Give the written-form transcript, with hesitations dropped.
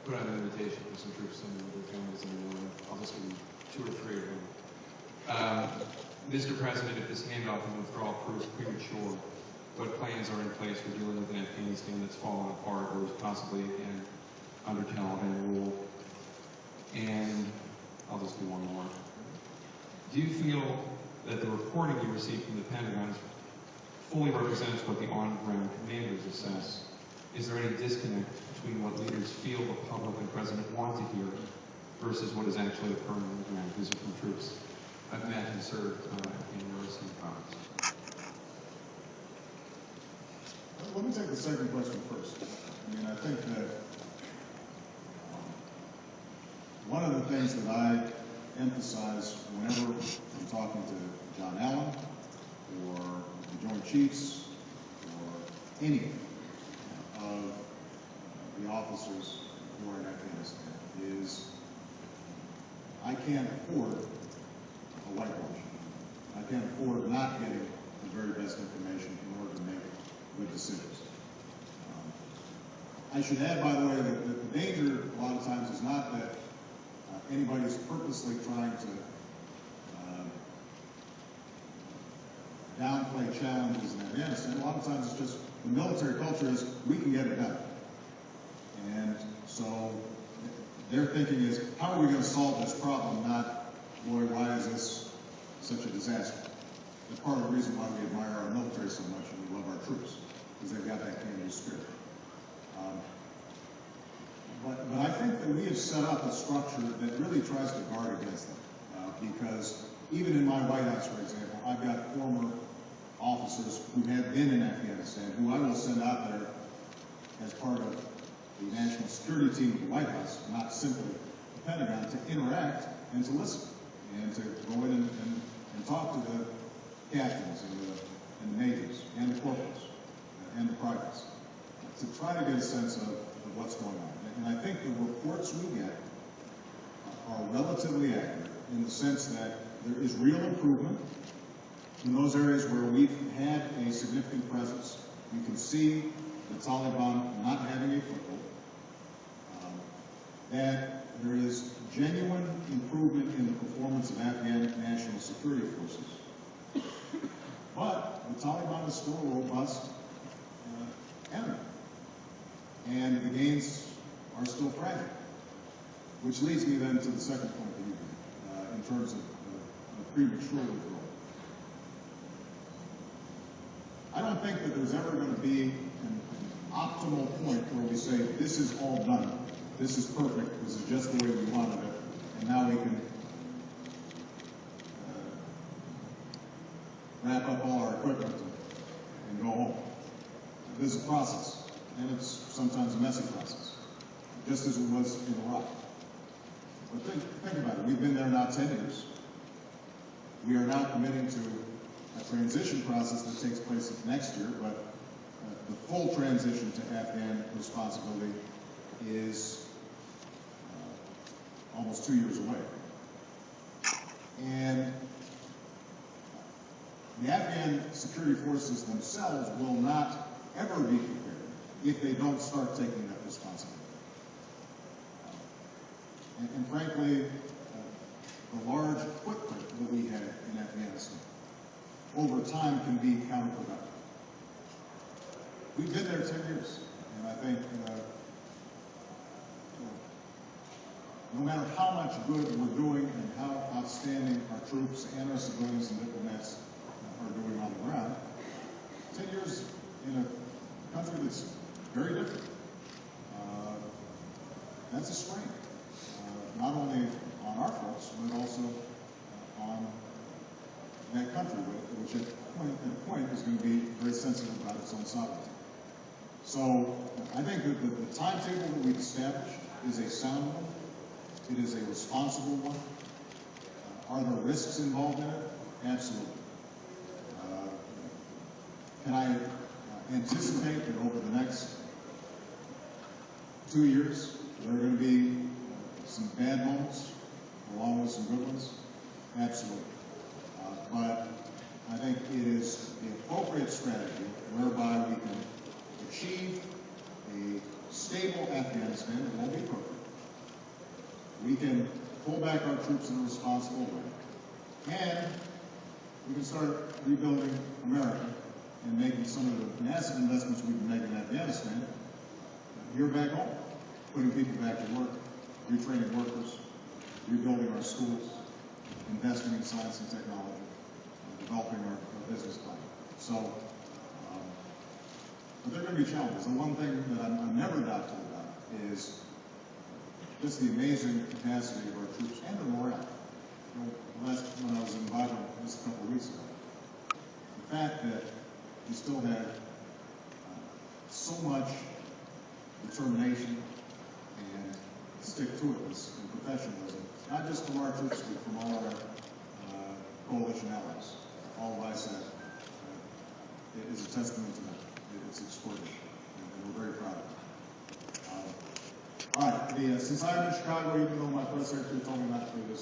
put out an invitation for some troops and their families in the morning. I'll just give you 2 or 3 of them. Mr. President, if this handoff and withdrawal proves premature, what plans are in place for dealing with an Afghanistan that's fallen apart or is possibly again under Taliban rule? And I'll just do one more. Do you feel that the reporting you received from the Pentagon fully represents what the on-ground commanders assess? Is there any disconnect between what leaders feel the public and President want to hear versus what is actually occurring on the ground? These are from troops I've met and served in Afghanistan province. Let me take the second question first. I mean, I think that one of the things that I emphasize whenever I'm talking to John Allen or the Joint Chiefs or any of the officers who are in Afghanistan is I can't afford a whitewash. I can't afford not getting the very best information in order to make good decisions. I should add, by the way, that the danger a lot of times is not that anybody's purposely trying to downplay challenges in Afghanistan. A lot of times it's just the military culture is we can get it done. And so their thinking is, how are we going to solve this problem, not, boy, why is this such a disaster? That's part of the reason why we admire our military so much and we love our troops, because they've got that Canadian spirit. But I think that we have set up a structure that really tries to guard against that. Because even in my White House, for example, I've got former officers who have been in Afghanistan, who I will send out there as part of the national security team of the White House, not simply the Pentagon, to interact and to listen and to go in and talk to the captains and the majors and the corporals and the privates to try to get a sense of what's going on. And I think the reports we get are relatively accurate in the sense that there is real improvement in those areas where we've had a significant presence. You can see the Taliban not having a foothold. That there is genuine improvement in the performance of Afghan national security forces. But the Taliban is still a robust enemy. And the gains are still fragile. Which leads me then to the second point that you made, in terms of premature withdrawal. I don't think that there's ever going to be an optimal point where we say, this is all done, this is perfect, this is just the way we wanted it, and now we can wrap up all our equipment and go home. There's a process, and it's sometimes a messy process, just as it was in Iraq. But think about it. We've been there now 10 years. We are now committing to a transition process that takes place next year, but the full transition to Afghan responsibility is almost 2 years away. And the Afghan security forces themselves will not ever be prepared if they don't start taking that responsibility. And frankly, the large footprint that we have in Afghanistan over time can be counterproductive. We've been there 10 years, and I think no matter how much good we're doing and how outstanding our troops and our civilians and diplomats are doing on the ground, 10 years in a country that's very different, that's a strain. Not only on our folks, but also on that country, which at a point is going to be very sensitive about its own sovereignty. So I think that the timetable that we've established is a sound one. It is a responsible one. Are there risks involved in it? Absolutely. Can I anticipate that over the next 2 years, there are going to be some bad moments, along with some good ones? Absolutely. But I think it is the appropriate strategy whereby we can achieve a stable Afghanistan. It won't be perfect, we can pull back our troops in a responsible way, and we can start rebuilding America and making some of the massive investments we've been making in Afghanistan here back home, putting people back to work, retraining workers, rebuilding our schools, investing in science and technology, developing our business plan. So, but there are going to be challenges. The one thing that I'm never doubtful about is just the amazing capacity of our troops and their morale. You know, when I was in Bible just a couple of weeks ago, the fact that we still have so much determination and stick-to-itness and professionalism, not just from our troops, but from all our coalition allies, all of ISAF, is a testament to that. It's extraordinary, and we're very proud of it. All right, since I'm in Chicago, even though my press secretary told me not to do this,